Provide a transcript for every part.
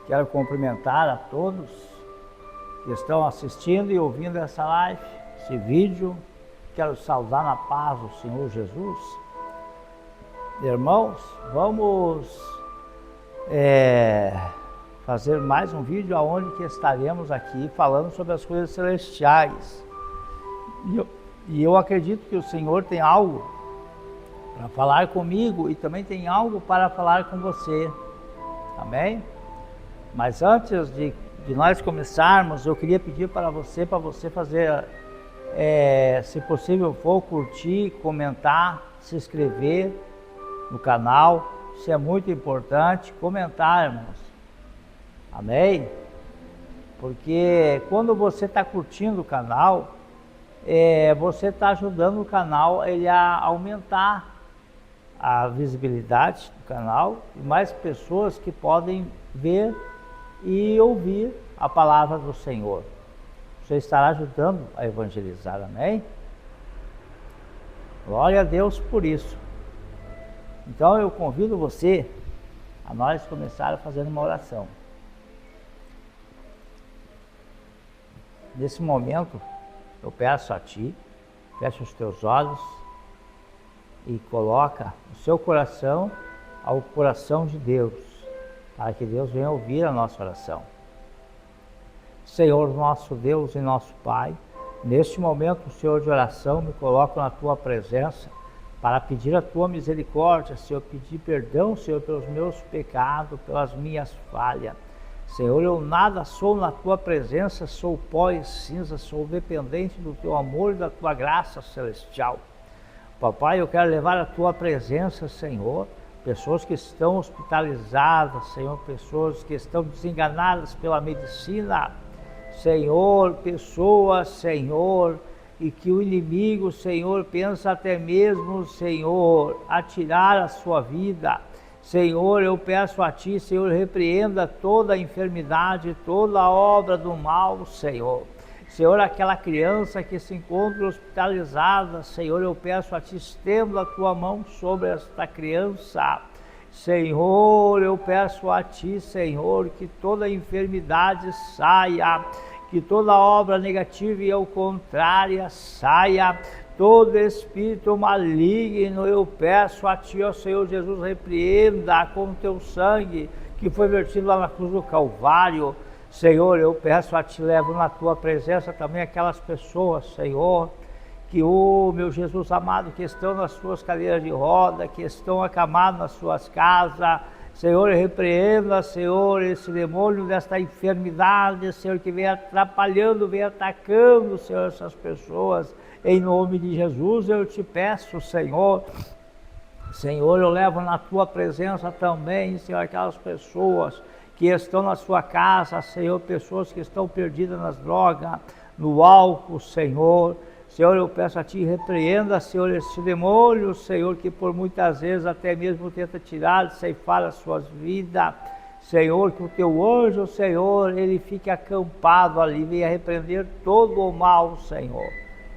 Quero cumprimentar a todos que estão assistindo e ouvindo essa live, esse vídeo. Quero saudar na paz do Senhor Jesus. Irmãos, vamos fazer mais um vídeo onde que estaremos aqui falando sobre as coisas celestiais. E eu acredito que o Senhor tem algo para falar comigo e também tem algo para falar com você. Amém? Mas antes de nós começarmos, eu queria pedir para você fazer, se possível for, curtir, comentar, se inscrever no canal. Isso é muito importante, comentarmos. Amém? Porque quando você está curtindo o canal, você está ajudando o canal a aumentar a visibilidade do canal e mais pessoas que podem ver e ouvir a palavra do Senhor. Você estará ajudando a evangelizar, amém? Glória a Deus por isso. Então eu convido você a nós começar fazendo uma oração. Nesse momento, eu peço a Ti, fecha os teus olhos e coloca o seu coração ao coração de Deus, para que Deus venha ouvir a nossa oração. Senhor, nosso Deus e nosso Pai, neste momento, Senhor, de oração, me coloco na Tua presença para pedir a Tua misericórdia, Senhor, pedir perdão, Senhor, pelos meus pecados, pelas minhas falhas. Senhor, eu nada sou na Tua presença, sou pó e cinza, sou dependente do Teu amor e da Tua graça celestial. Papai, eu quero levar a Tua presença, Senhor, pessoas que estão hospitalizadas, Senhor, pessoas que estão desenganadas pela medicina, Senhor, pessoas, Senhor, e que o inimigo, Senhor, pensa até mesmo, Senhor, a tirar a sua vida. Senhor, eu peço a Ti, Senhor, repreenda toda a enfermidade, toda a obra do mal, Senhor. Senhor, aquela criança que se encontra hospitalizada, Senhor, eu peço a Ti, estenda a Tua mão sobre esta criança. Senhor, eu peço a Ti, Senhor, que toda enfermidade saia, que toda obra negativa e ao contrária saia, todo espírito maligno, eu peço a Ti, ó Senhor Jesus, repreenda com Teu sangue, que foi vertido lá na cruz do Calvário. Senhor, eu peço a Ti, levo na Tua presença também aquelas pessoas, Senhor, que, meu Jesus amado, que estão nas suas cadeiras de roda, que estão acamados nas suas casas. Senhor, repreenda, Senhor, esse demônio desta enfermidade, Senhor, que vem atrapalhando, vem atacando, Senhor, essas pessoas. Em nome de Jesus, eu Te peço, Senhor. Senhor, eu levo na Tua presença também, Senhor, aquelas pessoas que estão na sua casa, Senhor, pessoas que estão perdidas nas drogas, no álcool, Senhor. Senhor, eu peço a Ti, repreenda, Senhor, esse demônio, Senhor, que por muitas vezes até mesmo tenta tirar, ceifar as suas vidas. Senhor, que o Teu anjo, Senhor, ele fique acampado ali, venha repreender todo o mal, Senhor.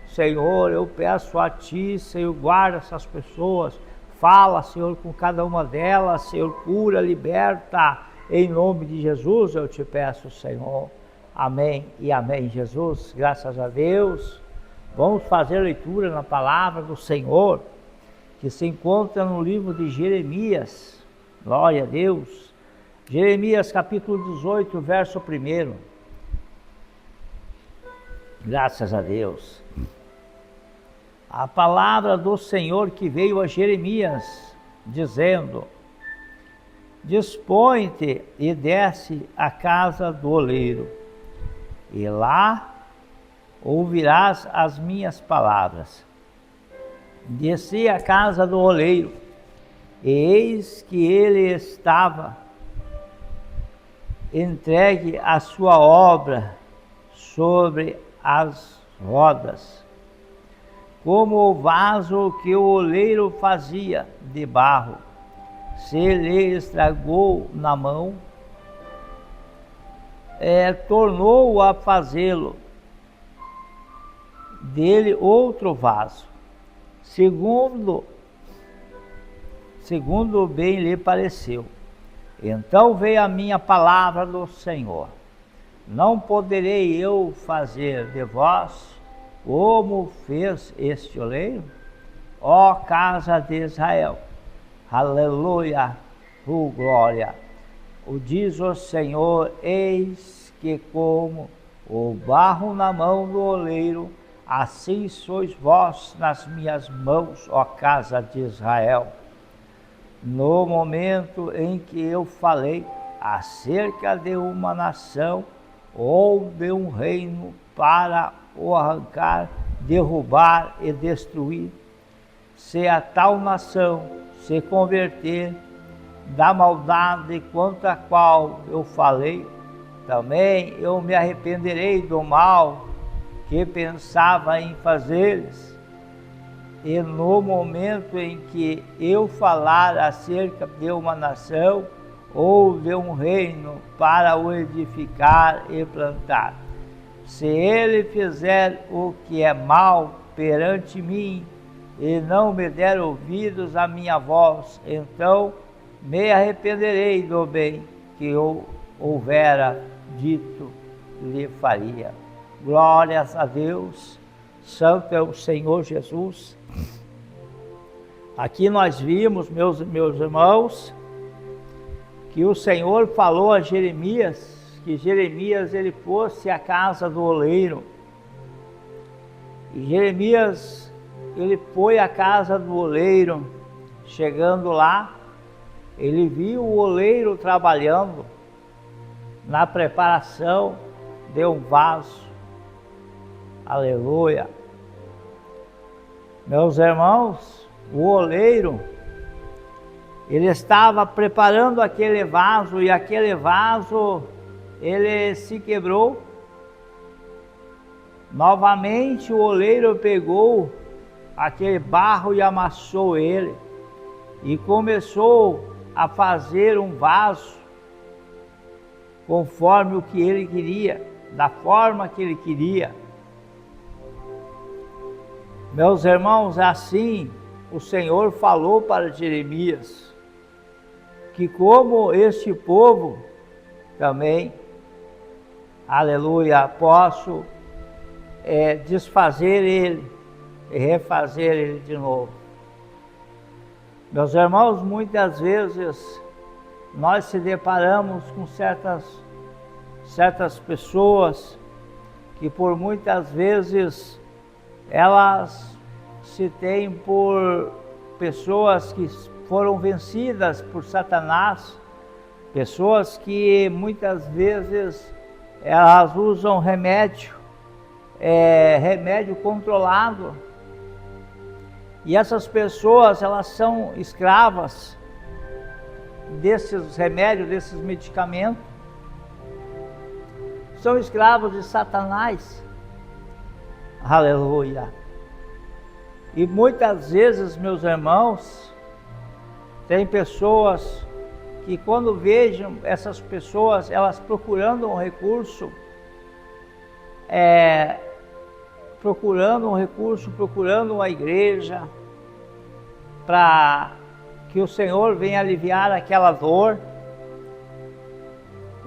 Senhor, eu peço a Ti, Senhor, guarda essas pessoas, fala, Senhor, com cada uma delas, Senhor, cura, liberta. Em nome de Jesus eu Te peço, Senhor. Amém e amém, Jesus. Graças a Deus. Vamos fazer a leitura na palavra do Senhor, que se encontra no livro de Jeremias. Glória a Deus. Jeremias capítulo 18, verso 1. Graças a Deus. A palavra do Senhor que veio a Jeremias, dizendo: Dispõe-te e desce à casa do oleiro, e lá ouvirás as minhas palavras. Desci à casa do oleiro, e eis que ele estava entregue a sua obra sobre as rodas, como o vaso que o oleiro fazia de barro. Se lhe estragou na mão, tornou a fazê-lo dele outro vaso, segundo bem lhe pareceu. Então veio a minha palavra do Senhor: não poderei eu fazer de vós como fez este oleiro, ó casa de Israel. Aleluia, glória. O diz o Senhor: eis que como o barro na mão do oleiro, assim sois vós nas minhas mãos, ó casa de Israel. No momento em que eu falei acerca de uma nação ou de um reino para o arrancar, derrubar e destruir, se a tal nação se converter da maldade quanto a qual eu falei, também eu me arrependerei do mal que pensava em fazer-lhes. E no momento em que eu falar acerca de uma nação ou de um reino para o edificar e plantar, se ele fizer o que é mal perante mim e não me der ouvidos à minha voz, então me arrependerei do bem que eu houvera dito lhe faria. Glórias a Deus, santo é o Senhor Jesus. Aqui nós vimos, meus irmãos, que o Senhor falou a Jeremias, que Jeremias ele fosse à casa do oleiro. E Jeremias ele foi à casa do oleiro. Chegando lá, ele viu o oleiro trabalhando na preparação de um vaso. Aleluia. Meus irmãos, o oleiro, ele estava preparando aquele vaso, e aquele vaso, ele se quebrou. Novamente o oleiro pegou aquele barro e amassou ele, e começou a fazer um vaso conforme o que ele queria, da forma que ele queria. Meus irmãos, assim o Senhor falou para Jeremias, que como este povo também, aleluia, posso desfazer ele e refazer ele de novo. Meus irmãos, muitas vezes nós se deparamos com certas pessoas que por muitas vezes elas se têm por pessoas que foram vencidas por Satanás, pessoas que muitas vezes elas usam remédio controlado, e essas pessoas elas são escravas desses remédios, desses medicamentos, são escravos de Satanás. Aleluia. E muitas vezes, meus irmãos, tem pessoas que quando vejam essas pessoas, elas procurando um recurso, procurando uma igreja, para que o Senhor venha aliviar aquela dor.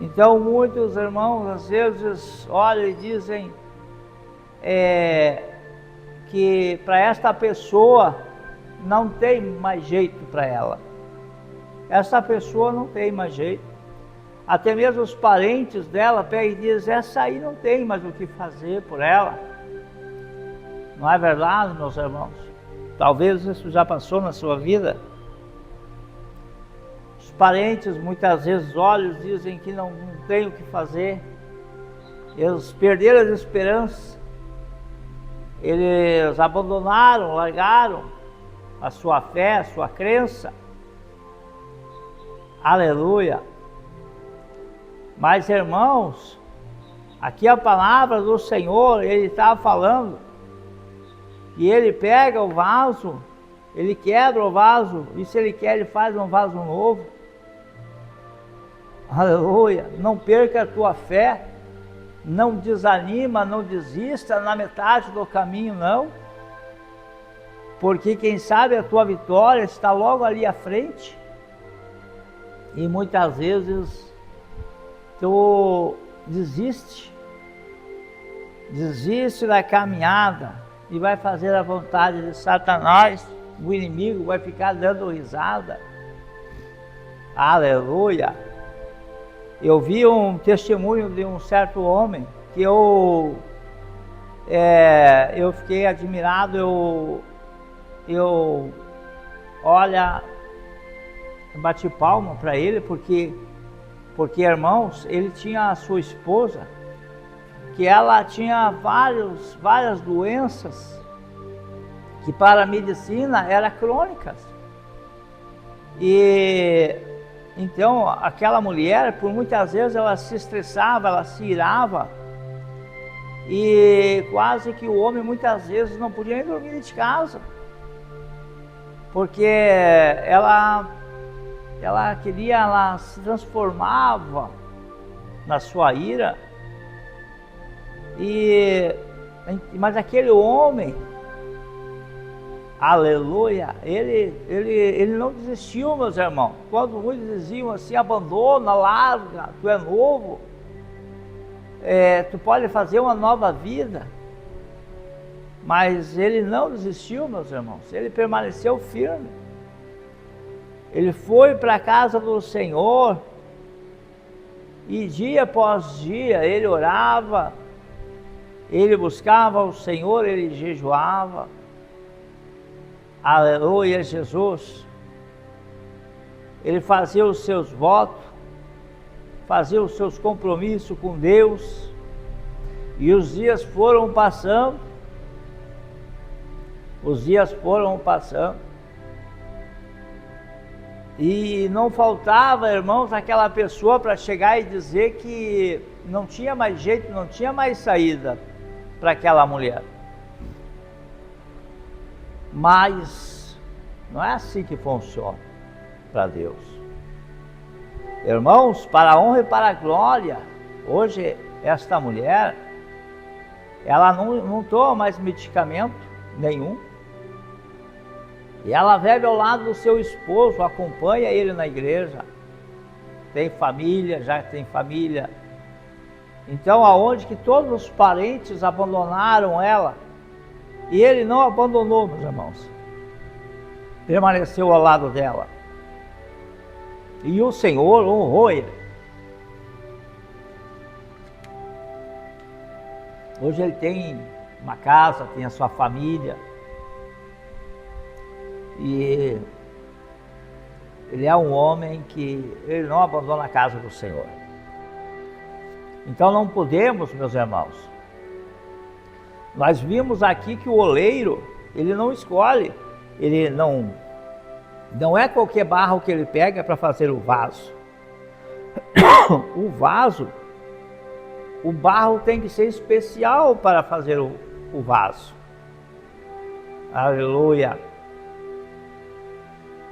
Então muitos irmãos às vezes olham e dizem que para esta pessoa não tem mais jeito para ela. Essa pessoa não tem mais jeito. Até mesmo os parentes dela pegam e dizem: essa aí não tem mais o que fazer por ela. Não é verdade, meus irmãos? Talvez isso já passou na sua vida. Os parentes muitas vezes olham e dizem que não tem o que fazer. Eles perderam as esperanças. Eles abandonaram, largaram a sua fé, a sua crença. Aleluia. Mas, irmãos, aqui a palavra do Senhor, ele está falando, e ele pega o vaso, ele quebra o vaso, e se ele quer, ele faz um vaso novo. Aleluia. Não perca a tua fé, não desanima, não desista na metade do caminho, não, porque quem sabe a tua vitória está logo ali à frente. E muitas vezes tu desiste da caminhada e vai fazer a vontade de Satanás. O inimigo vai ficar dando risada. Aleluia! Eu vi um testemunho de um certo homem que eu fiquei admirado. Eu olha, bati palma para ele, porque irmãos, ele tinha a sua esposa, que ela tinha várias doenças que para a medicina eram crônicas. E então aquela mulher, por muitas vezes, ela se estressava, ela se irava, e quase que o homem muitas vezes não podia nem dormir de casa, porque ela se transformava na sua ira. Mas aquele homem, aleluia, ele não desistiu, meus irmãos. Quando muitos diziam assim: abandona, larga, tu é novo, tu pode fazer uma nova vida. Mas ele não desistiu, meus irmãos, ele permaneceu firme. Ele foi para a casa do Senhor, e dia após dia ele orava, ele buscava o Senhor, ele jejuava. Aleluia, Jesus. Ele fazia os seus votos, fazia os seus compromissos com Deus, e os dias foram passando. E não faltava, irmãos, aquela pessoa para chegar e dizer que não tinha mais jeito, não tinha mais saída para aquela mulher. Mas não é assim que funciona para Deus. Irmãos, para a honra e para a glória, hoje esta mulher, ela não toma mais medicamento nenhum. E ela vive ao lado do seu esposo, acompanha ele na igreja, tem família, já tem família. Então, aonde que todos os parentes abandonaram ela, e ele não abandonou, meus irmãos, permaneceu ao lado dela. E o Senhor honrou ele. Hoje ele tem uma casa, tem a sua família. E ele é um homem que ele não abandona a casa do Senhor. Então não podemos, meus irmãos. Nós vimos aqui que o oleiro, ele não escolhe, ele não é qualquer barro que ele pega para fazer o vaso. O barro tem que ser especial para fazer o vaso. Aleluia.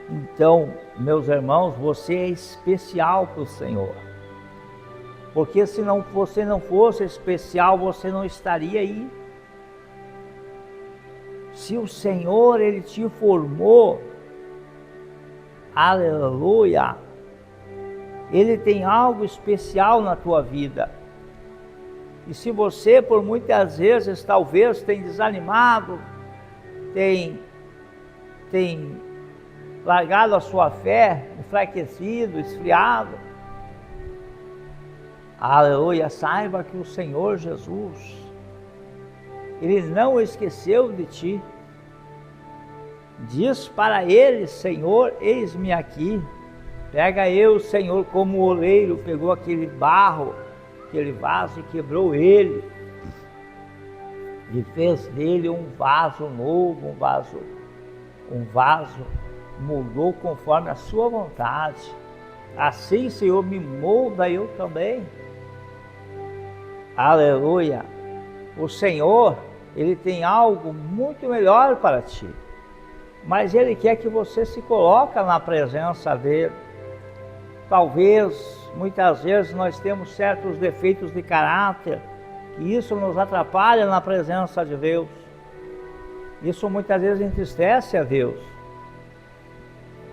Então, meus irmãos, você é especial para o Senhor. Porque se você não fosse especial, você não estaria aí. Se o Senhor, Ele te formou, aleluia, Ele tem algo especial na tua vida. E se você, por muitas vezes, talvez tem desanimado, tem largado a sua fé, enfraquecido, esfriado, aleluia, saiba que o Senhor Jesus, Ele não esqueceu de ti. Diz para Ele: Senhor, eis-me aqui. Pega eu, Senhor, como o oleiro pegou aquele barro, aquele vaso, e quebrou ele, e fez dele um vaso novo, um vaso, moldou conforme a sua vontade. Assim, Senhor, me molda eu também. Aleluia. O Senhor, Ele tem algo muito melhor para ti, mas Ele quer que você se coloque na presença dEle. Talvez, muitas vezes, nós temos certos defeitos de caráter, e isso nos atrapalha na presença de Deus. Isso muitas vezes entristece a Deus.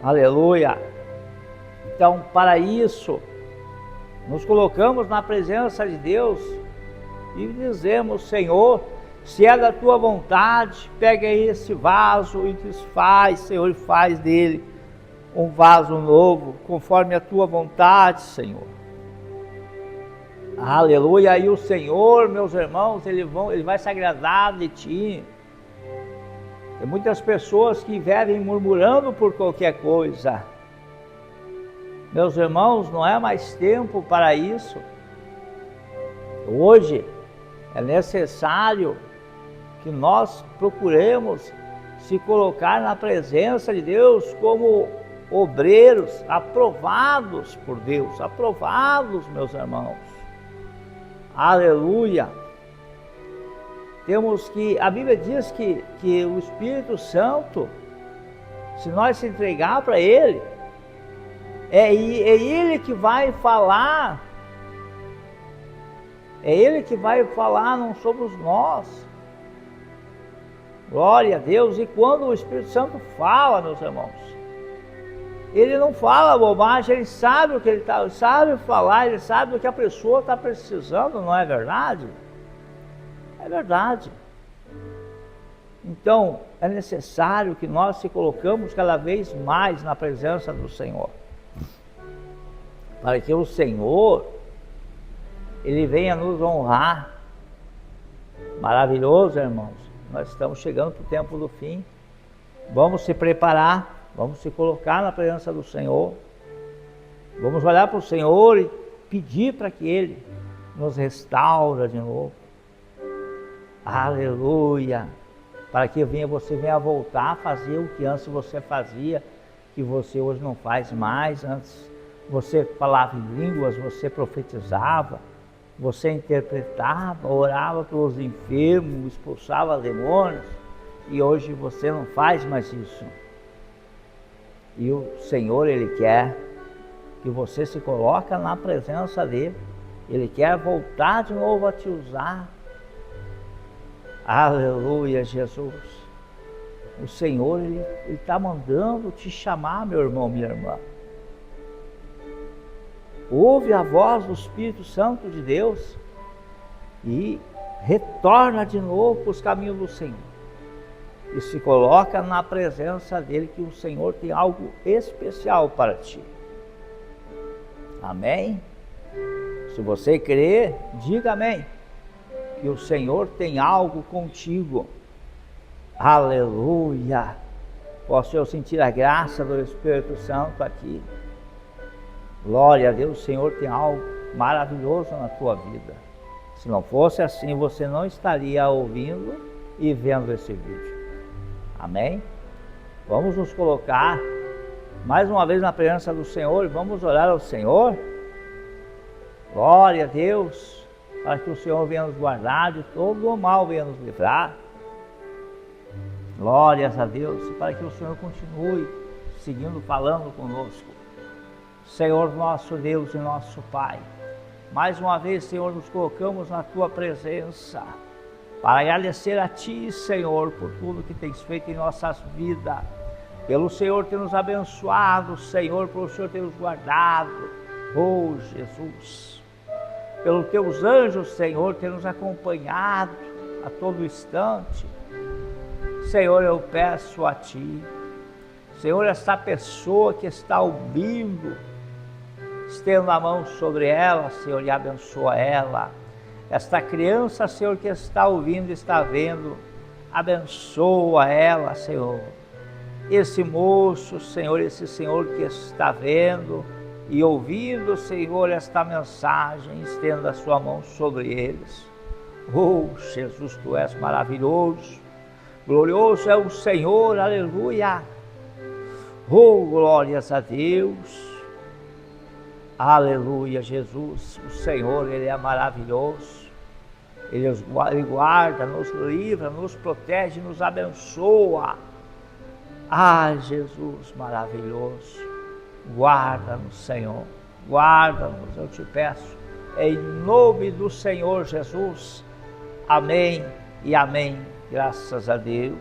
Aleluia. Então, para isso, nos colocamos na presença de Deus e dizemos: Senhor, se é da tua vontade, pega aí esse vaso e desfaz, Senhor, e faz dele um vaso novo, conforme a tua vontade, Senhor. Aleluia. Aí o Senhor, meus irmãos, ele vai se agradar de ti. Tem muitas pessoas que vivem murmurando por qualquer coisa. Meus irmãos, não é mais tempo para isso. Hoje é necessário que nós procuremos se colocar na presença de Deus como obreiros aprovados por Deus, aprovados, meus irmãos. Aleluia. A Bíblia diz que o Espírito Santo, se nós se entregar para Ele, é Ele que vai falar. É Ele que vai falar, não somos nós. Glória a Deus. E quando o Espírito Santo fala, meus irmãos, ele não fala bobagem, ele sabe o que ele sabe falar, ele sabe o que a pessoa está precisando, não é verdade? É verdade. Então, é necessário que nós se colocamos cada vez mais na presença do Senhor, para que o Senhor, Ele venha nos honrar. Maravilhoso, irmãos. Nós estamos chegando para o tempo do fim. Vamos se preparar, vamos se colocar na presença do Senhor. Vamos olhar para o Senhor e pedir para que Ele nos restaure de novo. Aleluia. Para que você venha voltar a fazer o que antes você fazia, que você hoje não faz mais. Antes você falava em línguas, você profetizava, você interpretava, orava pelos enfermos, expulsava demônios, e hoje você não faz mais isso. E o Senhor, Ele quer que você se coloque na presença dEle. Ele quer voltar de novo a te usar. Aleluia, Jesus. O Senhor, Ele está mandando te chamar, meu irmão, minha irmã. Ouve a voz do Espírito Santo de Deus e retorna de novo para os caminhos do Senhor. E se coloca na presença dEle, que o Senhor tem algo especial para ti. Amém? Se você crer, diga amém. Que o Senhor tem algo contigo. Aleluia. Posso eu sentir a graça do Espírito Santo aqui. Glória a Deus, o Senhor tem algo maravilhoso na tua vida. Se não fosse assim, você não estaria ouvindo e vendo esse vídeo. Amém? Vamos nos colocar mais uma vez na presença do Senhor e vamos orar ao Senhor. Glória a Deus, para que o Senhor venha nos guardar de todo o mal, venha nos livrar. Glórias a Deus, e para que o Senhor continue seguindo falando conosco. Senhor nosso Deus e nosso Pai, mais uma vez, Senhor, nos colocamos na Tua presença para agradecer a Ti, Senhor, por tudo que tens feito em nossas vidas, pelo Senhor ter nos abençoado, Senhor, pelo Senhor ter nos guardado, oh Jesus, pelos Teus anjos, Senhor, ter nos acompanhado a todo instante. Senhor, eu peço a Ti, Senhor, essa pessoa que está ouvindo, estenda a mão sobre ela, Senhor, e abençoa ela. Esta criança, Senhor, que está ouvindo, está vendo, abençoa ela, Senhor. Esse moço, Senhor, esse Senhor que está vendo e ouvindo, Senhor, esta mensagem, estenda a sua mão sobre eles. Oh, Jesus, Tu és maravilhoso, glorioso é o Senhor, aleluia. Oh, glórias a Deus. Aleluia, Jesus, o Senhor, Ele é maravilhoso, Ele guarda, nos livra, nos protege, nos abençoa. Ah, Jesus, maravilhoso, guarda-nos, Senhor, guarda-nos, eu te peço, em nome do Senhor Jesus, amém e amém, graças a Deus.